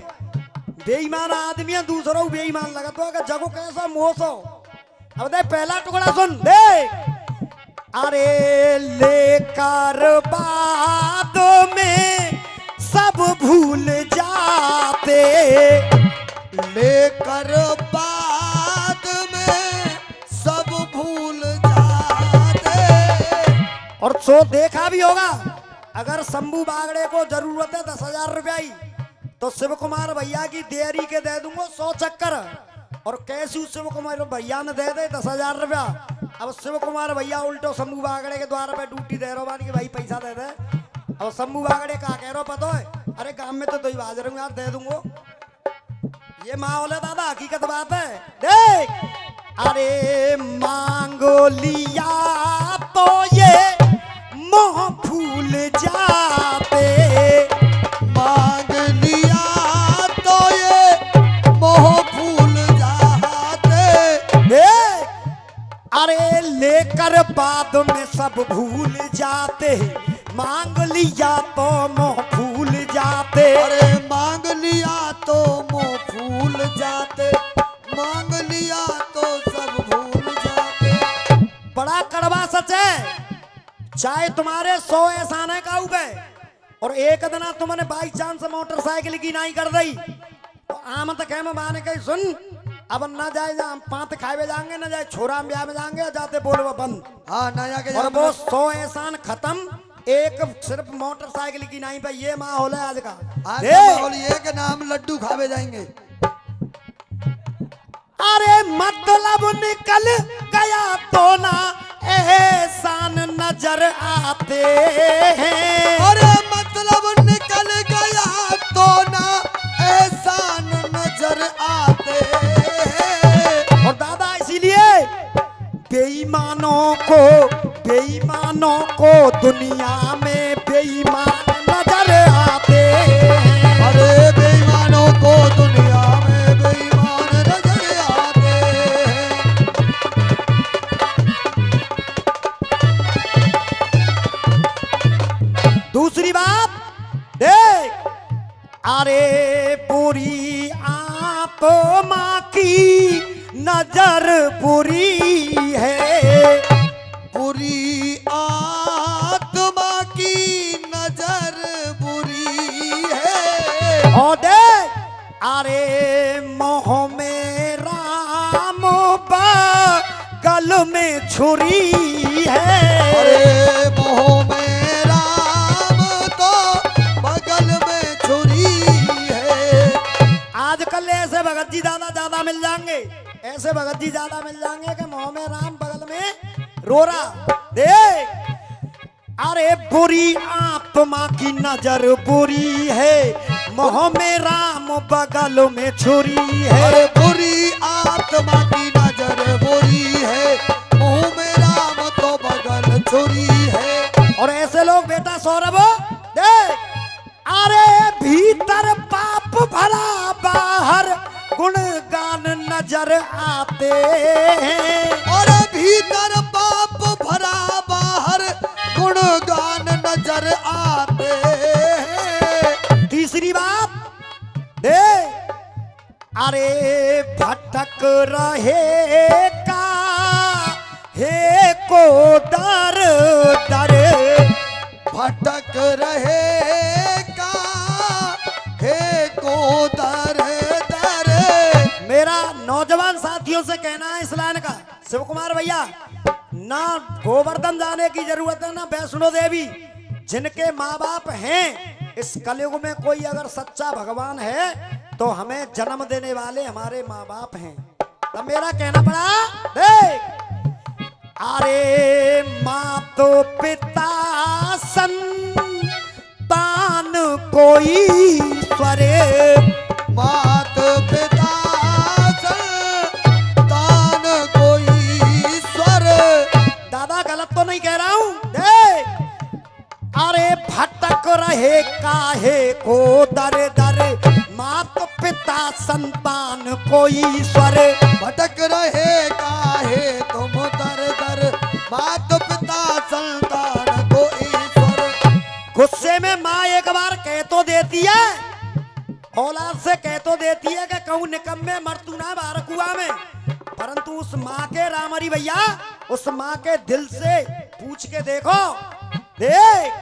बेईमान आदमी दूसरों बेईमान लगत है जगो कैसा मोसो। अब दे पहला टुकड़ा सुन दे। अरे लेकर बातों में सब भूल जाते। लेकर बाद में सब भूल जाते। और सो देखा भी होगा अगर शंभू बागड़े को जरूरत है 10,000 रुपया ही तो शिव कुमार भैया की देरी के दे दूंगा 100 चक्कर। और कैसे शिव कुमार भैया ने दे दे 10,000 रुपया। अब शिव कुमार भैया उल्टो शंभू बागड़े के द्वार पे ड्यूटी दे रहा बानी कि भाई पैसा दे दे। अब शंभू बागड़े का कह रहा पता है अरे काम में तो दो ही बाज रहा हूँ यार दे दूंगो। ये माहौल है दादा हकीकत बात है देख। अरे मांगो लिया तो ये मोह भूल जाते। मांग लिया तो ये मोह भूल जाते। अरे लेकर बाद में सब भूल जाते। मांग लिया तो मोह भूल जाते। अरे मांग लिया तो मोह जाते, मांग लिया तो सब भूल जाते। बड़ा कड़वा सच है। चाहे तुम्हारे 100 एहसाने का उगे और एक दिन तुमने बाई चांस मोटरसाइकिल की नहीं कर दी तो आमत कह माने कही सुन अब न जाए पांत खाए जाएंगे न जाए छोरा में ब्याह में जाएंगे जाते बोलो बंद। हाँ नया के और वो 100 एहसान खत्म एक सिर्फ मोटरसाइकिल की नहीं पे ये माहौल है आज का। आज दे। का माहौल ये के नाम लड्डू खावे जाएंगे। अरे मतलब निकल गया तो ना एहसान नजर आते हैं। अरे मतलब निकल गया तो ना एहसान नजर आते हैं। और दादा इसीलिए बेईमानों को दुनिया में बेईमान नजर आते हैं। अरे बेईमानों को दुनिया में बेईमान नजर आते हैं। दूसरी बात देख अरे बुरी आत्मा की नजर बुरी है। बुरी आत्मा की नजर बुरी है। और देख अरे मोह में राम बगल में छुरी है। अरे मोह में राम तो बगल में छुरी है। आजकल ऐसे भगत जी ज्यादा मिल जाएंगे, ऐसे भगत जी ज्यादा मिल जाएंगे कि मोह में राम बगल में रोरा। देख अरे बुरी आत्मा की नजर बुरी है, मोह में राम बगल में छुरी है। अरे बुरी आत्मा की नजर बुरी है, मुंह में राम तो बगल छुरी है। और ऐसे लोग बेटा सौरभ देख अरे भीतर पाप भरा बाहर गुणगान नजर आते हैं। और भीतर पाप भरा बाहर गुणगान नजर आते हैं। तीसरी बात दे अरे भटक रहे का हे को डर डर। भटक रहेगा हे को दर दर। मेरा नौजवान साथियों से कहना है इस लाइन का, शिव कुमार भैया ना गोवर्धन जाने की जरूरत है ना वैष्णो देवी। जिनके माँ बाप हैं इस कलयुग में कोई अगर सच्चा भगवान है तो हमें जन्म देने वाले हमारे माँ बाप हैं। तब मेरा कहना पड़ा देख अरे माँ तो पिता संतान कोई स्वरे। मात पिता संतान कोई ईश्वर। दादा गलत तो नहीं कह रहा हूं देख अरे भटक रहे काहे को दर दर, मात पिता संतान कोई ईश्वर। भटक रहे काहे तुम दर दर, मात पिता संतान को ईश्वर। गुस्से में माँ एक बार कह तो देती है, औलाद से कह तो देती है कि कहूं निकम्मे मर तू ना बाहर कुआ में, परंतु उस माँ के रामरी भैया उस माँ के दिल से पूछ के देखो देख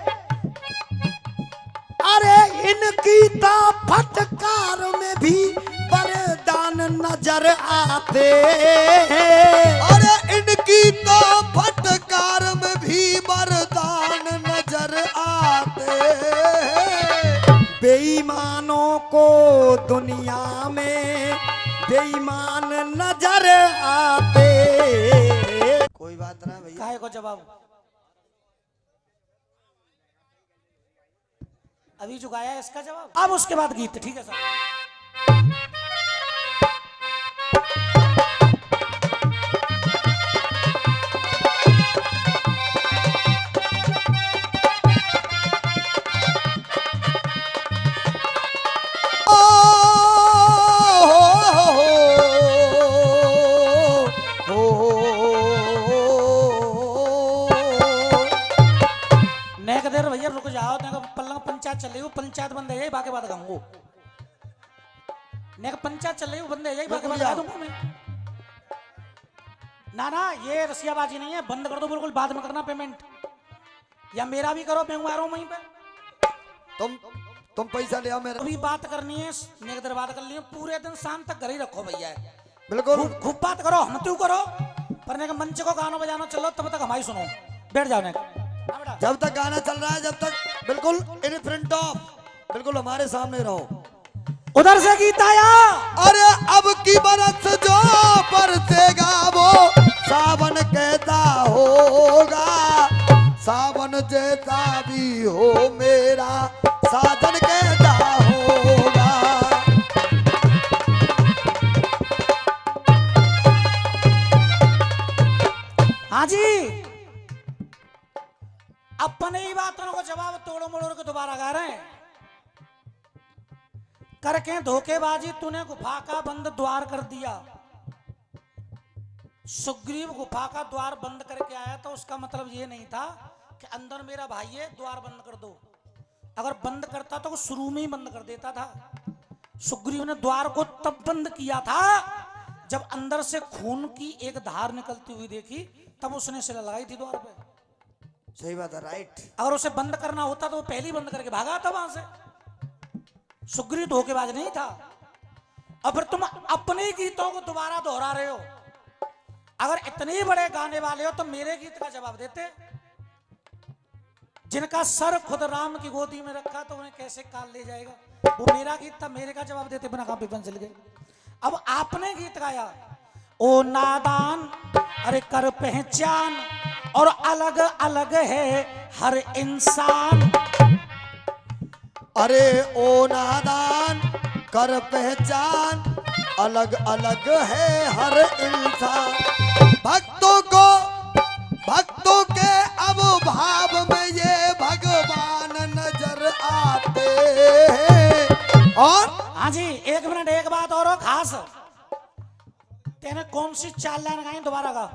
अरे इनकी तो फटकार में भी वरदान नजर आते हैं। अरे इनकी तो फटकार में भी वरदान नजर आते हैं। बेईमानों को दुनिया में बेईमान नजर आते। कोई बात ना भैया। काहे को जवाब अभी जो गाया है इसका जवाब, अब उसके बाद गीत। ठीक है सर। नेक देर भैया रुक जाओ, नेक पल्ला पंचायत चल रही हो, पंचायत बंद है बाकी बात कहूंगो। नेक पंचायत चल रही है, वो बंद है यही बाकी बिल्कुल बता यार। दूंगा मैं। ना ये रसियाबाजी नहीं है, बंद कर दो बिल्कुल, बाद में करना पेमेंट, या मेरा भी करो, मैं आ रहा हूँ वहीं पे। तुम पैसा ले आओ मेरा। अभी बात करनी है, नेक देर बात कर ली है, पूरे दिन शाम तक घर ही रखो भैया, बिल्कुल खूब बात करो, हम तू करो, पर नेक मंच को गाना बजाना चलो, तब तक हमारी सुनो, बैठ जाओ नेक। हाँ बेटा। जब तक गाना चल रहा है, जब तक बिल्कुल इन फ्रंट ऑफ, बिल्कुल हमारे सामने रहो। उधर से गीत आया, अरे अब की बरस जो बरसेगा वो सावन कैसा होगा, सावन जैसा भी हो मेरा साजन कैसा होगा। हाँ जी, अपने ही बातों को जवाब तोड़ो मोड़ो के दोबारा गा रहे हैं। करके धोखेबाजी तूने गुफा का बंद द्वार कर दिया। सुग्रीव गुफा का द्वार बंद करके आया तो उसका मतलब ये नहीं था कि अंदर मेरा भाई है द्वार बंद कर दो, अगर बंद करता तो वो शुरू में ही बंद कर देता था। सुग्रीव ने द्वार को तब बंद किया था जब अंदर से खून की एक धार निकलती हुई देखी, तब उसने सिला लगाई थी द्वार पे। सही बात है, राइट। अगर उसे बंद करना होता तो वो पहले ही बंद करके भागा था वहां से। सुग्रीव धोखेबाज नहीं था। अब फिर तुम अपने गीतों को दोबारा दोहरा रहे हो। अगर इतने बड़े गाने वाले हो तो मेरे गीत का जवाब देते। जिनका सर खुद राम की गोदी में रखा तो उन्हें कैसे काल ले जाएगा, वो मेरा गीत था, मेरे का जवाब देते बिना कापी पेंसिल के। अब आपने गीत गाया, ओ नादान अरे कर पहचान, और अलग अलग है हर इंसान। अरे ओ नादान कर पहचान, अलग अलग है हर इंसान। भक्तों के अब भाव में ये भगवान नजर आते हैं। और हाँ जी, एक मिनट, एक बात और हो खास, तेने कौन सी चाल लाइन गाई दोबारा का?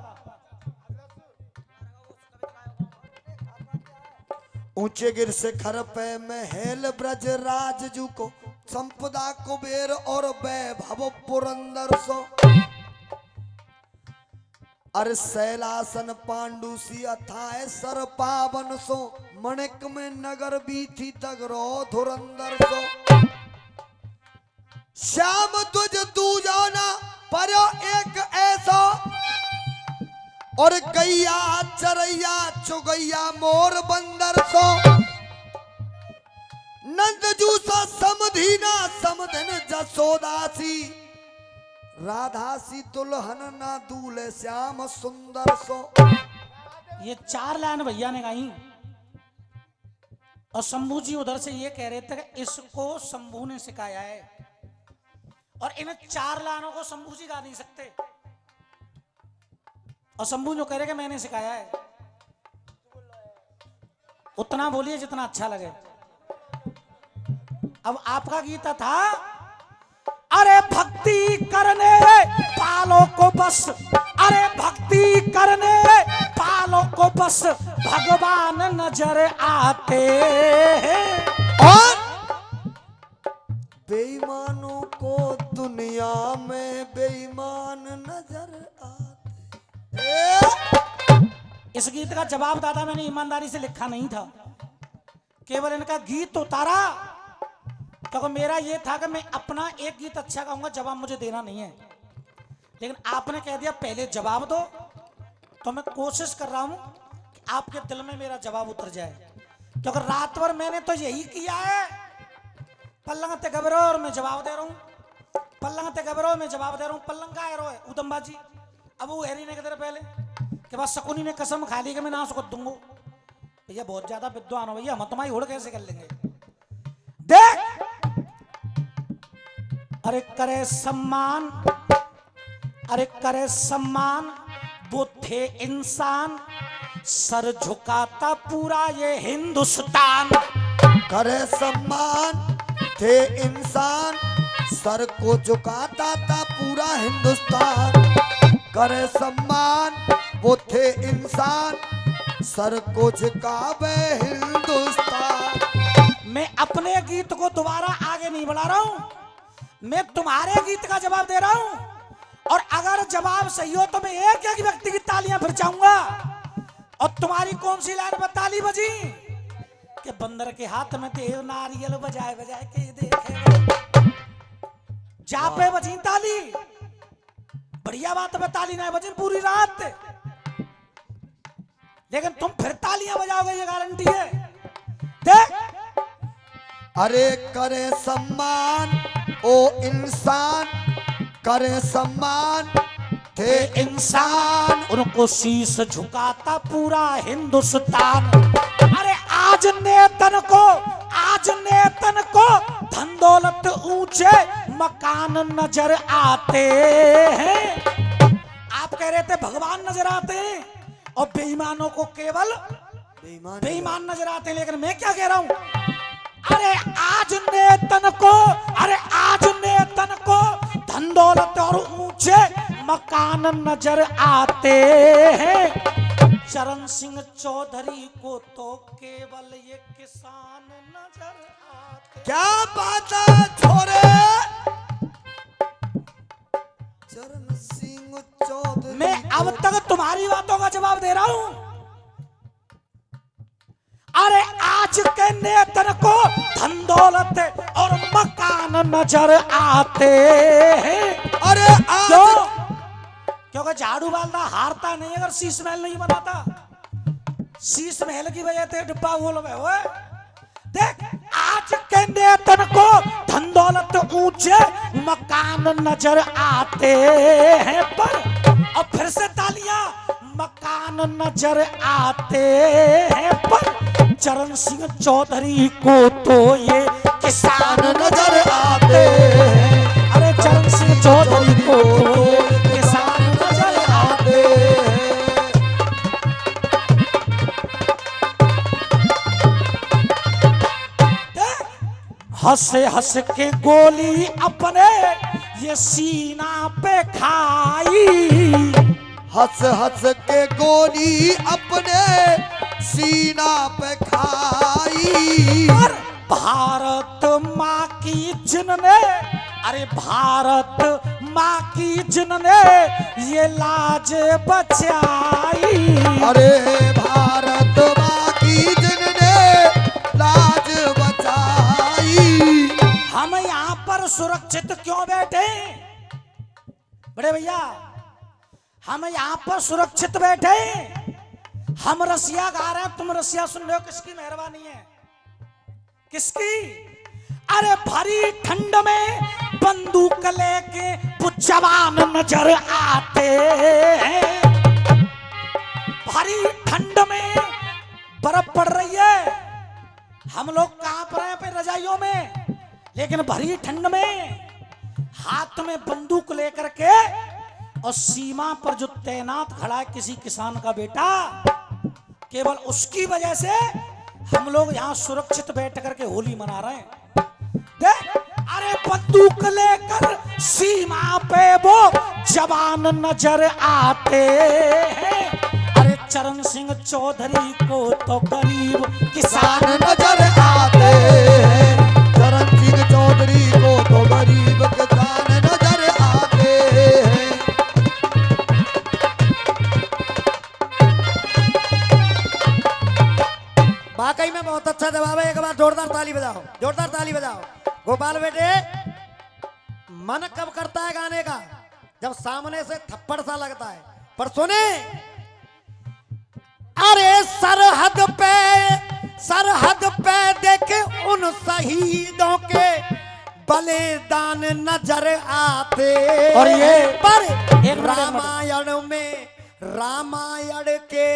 ऊंचे गिर से खर पे महल ब्रज राजजू को, संपदा कुबेर और वैभव पुरंदर सो। अरे शैलासन पांडु सी अथाए सर पावन सो, मणिक में नगर बीथी तगरो धुरंदर सो। श्याम तुझ तू जाना पर्यो एक ऐसा, और गैया चरैया चुगैया मोर बंदर सो। नंद जूसा समधीना समधन जसोदासी, राधा सी दुल्हन ना दूल्हे श्याम सुंदर सो। ये चार लाइन भैया ने गाई, और शंभू जी उधर से ये कह रहे थे कि इसको शंभू ने सिखाया है, और इन चार लाइनों को शंभू जी गा नहीं सकते, और शंभू जो कह रहे कि मैंने सिखाया है। उतना बोलिए जितना अच्छा लगे। अब आपका गीत था, अरे भक्ति करने पालो को बस, अरे भक्ति करने पालो को बस भगवान नजर आते हैं, और बेईमानों को दुनिया में बेईमान नजर आते। इस गीत का जवाब दादा मैंने ईमानदारी से लिखा नहीं था, केवल इनका गीत उतारा, क्योंकि मेरा ये था कि मैं अपना एक गीत अच्छा गाऊंगा, जवाब मुझे देना नहीं है। लेकिन आपने कह दिया पहले जवाब दो, तो मैं कोशिश कर रहा हूं कि आपके दिल में मेरा जवाब उतर जाए, क्योंकि रात भर मैंने तो यही किया है, पल्लंग ते घबरो और मैं जवाब दे रहा हूं, पल्लंग ते घबरो मैं जवाब दे रहा हूं। पल्लंग का एरो है उदमबाजी। अब वो हैरी ने किधर पहले के बाद शकुनी ने कसम खा ली कि मैं ना सुकत दूंगा। भैया बहुत ज्यादा विद्वान हो भैया, हम तुम्हारी होड़ कैसे कर लेंगे। देख, अरे करे सम्मान, अरे करे सम्मान, वो थे इंसान, सर झुकाता पूरा ये हिंदुस्तान। करे सम्मान थे इंसान, सर को झुकाता था पूरा हिंदुस्तान। करे सम्मान वो थे इंसान, सर को झुकावे हिंदुस्तान। मैं अपने गीत को दोबारा आगे नहीं बढ़ा रहा हूं, मैं तुम्हारे गीत का जवाब दे रहा हूं, और अगर जवाब सही हो तो मैं एक एक व्यक्ति की तालियां फिर जाऊंगा। और तुम्हारी कौन सी लाइन पर ताली बजी कि बंदर के हाथ में देव नारियल बजाए बजाए के देखे, जा पे बजी ताली। बढ़िया बात है, ताली नहीं बजी पूरी रात, लेकिन तुम फिर तालियां बजाओगे ये गारंटी है। देख, अरे करे सम्मान ओ इंसान, करे सम्मान थे इंसान। उनको शीश झुकाता पूरा हिंदुस्तान। अरे आज नेतन को धन दौलत ऊंचे मकान नजर आते हैं। आप कह रहे थे भगवान नजर आते हैं और बेईमानों को केवल बेईमान नजर आते हैं, लेकिन मैं क्या कह रहा हूं, अरे आज नेतन को धन दौलत और ऊंचे मकान नजर आते हैं। चरण सिंह चौधरी को तो केवल ये किसान नजर आते। क्या बात है छोरे, चरण सिंह चौधरी। मैं अब तक तुम्हारी बातों का जवाब दे रहा हूं। अरे आज के नेतन को धन दौलत और मकान नजर आते हैं। अरे आज क्यों? क्योंकि झाड़ू वाला हारता नहीं अगर शीश महल नहीं बनाता। शीश महल की वजह से डिब्बा गोल में हुए। देख, आज के नेतन को धन दौलत ऊंचे मकान नजर आते हैं, पर और फिर से तालियां, मकान नजर आते हैं, पर चरण सिंह चौधरी को तो ये किसान नजर आते हैं। अरे चरण सिंह चौधरी को तो ये किसान नजर आते हैं। हंसे हंस के गोली अपने ये सीना पे खाई। हंस हंस के गोली अपने सीना पे खाई। और भारत माँ की जिनने, अरे भारत माँ की जिनने ये लाज बचाई। अरे भारत माँ की जिनने लाज बचाई। हम यहाँ पर सुरक्षित क्यों बैठे बड़े भैया? हम यहाँ पर सुरक्षित बैठे। हम रसिया गा रहे हैं, तुम रसिया सुन रहे हो, किसकी मेहरबानी है? किसकी? अरे भरी ठंड में बंदूक लेके वो जवान नजर आते हैं। भरी ठंड में बर्फ पड़ रही है, हम लोग कांप रहे हैं पे रजाइयों में, लेकिन भरी ठंड में हाथ में बंदूक लेकर के और सीमा पर जो तैनात खड़ा है किसी किसान का बेटा, केवल उसकी वजह से हम लोग यहाँ सुरक्षित बैठ करके होली मना रहे हैं। देख, अरे बंदूक लेकर सीमा पे वो जवान नजर आते हैं। अरे चरण सिंह चौधरी को तो गरीब किसान नजर आते हैं। चरण सिंह चौधरी को तो गरीब किसान नजर आते हैं। वाकई में बहुत अच्छा जवाब है। एक बार जोरदार ताली बजाओ, जोरदार ताली बजाओ। गोपाल बेटे, मन कब करता है गाने का? जब सामने से थप्पड़ सा लगता है। पर सुने, अरे सरहद पे देखे उन शहीदों के बलिदान नजर आते। और ये पर एक रामायण के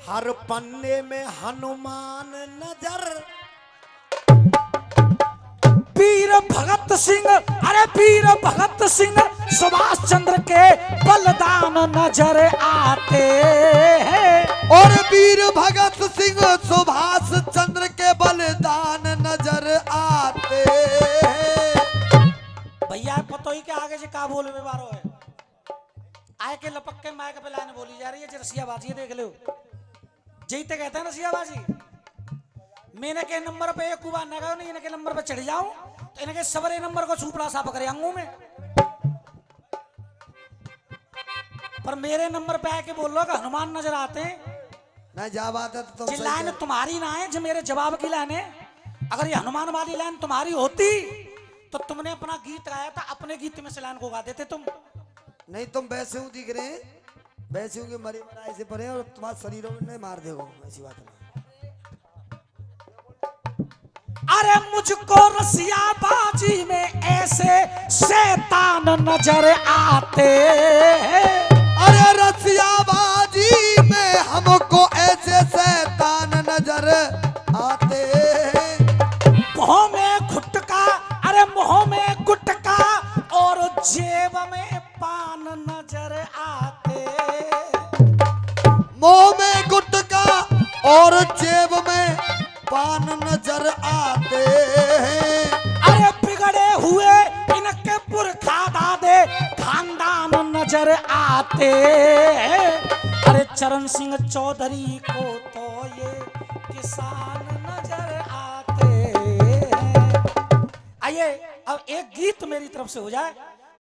हर पन्ने में हनुमान नजर। वीर भगत सिंह, अरे वीर भगत सिंह सुभाष चंद्र के बलिदान नजर आते हैं। और वीर भगत सिंह सुभाष चंद्र के बलिदान नजर आते हैं। भैया पतो ही के आगे से का बोले बारो है, आए के लपक के मायक पे लाने बोली जा रही है। रसियाबाजी देख लो, जीते कहते हैं रसियाबाजी। मैंने के नंबर पे एक कुबा नगा नहीं, इनके नंबर पे चढ़ जाऊं तो इनके सवरे नंबर को छुपड़ा सा पकड़े अंगों में। पर मेरे नंबर पे आके बोल लो कि हनुमान नजर आते हैं। ना जा बात है तो ये लाइन तुम्हारी ना है, जो मेरे जवाब की लाइन है। अगर ये हनुमान वाली लाइन तुम्हारी होती तो तुमने अपना गीत गाया था, अपने गीत में से लाइन को गा देते तुम। नहीं तुम वैसे हूँ दिख रहे हैं, वैसे हूँ कि मरे मराए से पड़े और तुम्हारे शरीरों में मार देगो, ऐसी बात नहीं। अरे मुझको रसिया बाजी में ऐसे शैतान नजर आते। अरे रसियाबाजी में हमको ऐसे शैतान नजर आते। मुंह में गुटका, अरे मुंह में गुटका और जेब में पान नजर आते। मुंह में गुटका और जेब में पान नजर आते हैं। अरे बिगड़े हुए इनके पुरखा दादे खानदान नजर आते। अरे चरण सिंह चौधरी को तो ये किसान नजर आते। आइए अब एक गीत मेरी तरफ से हो जाए।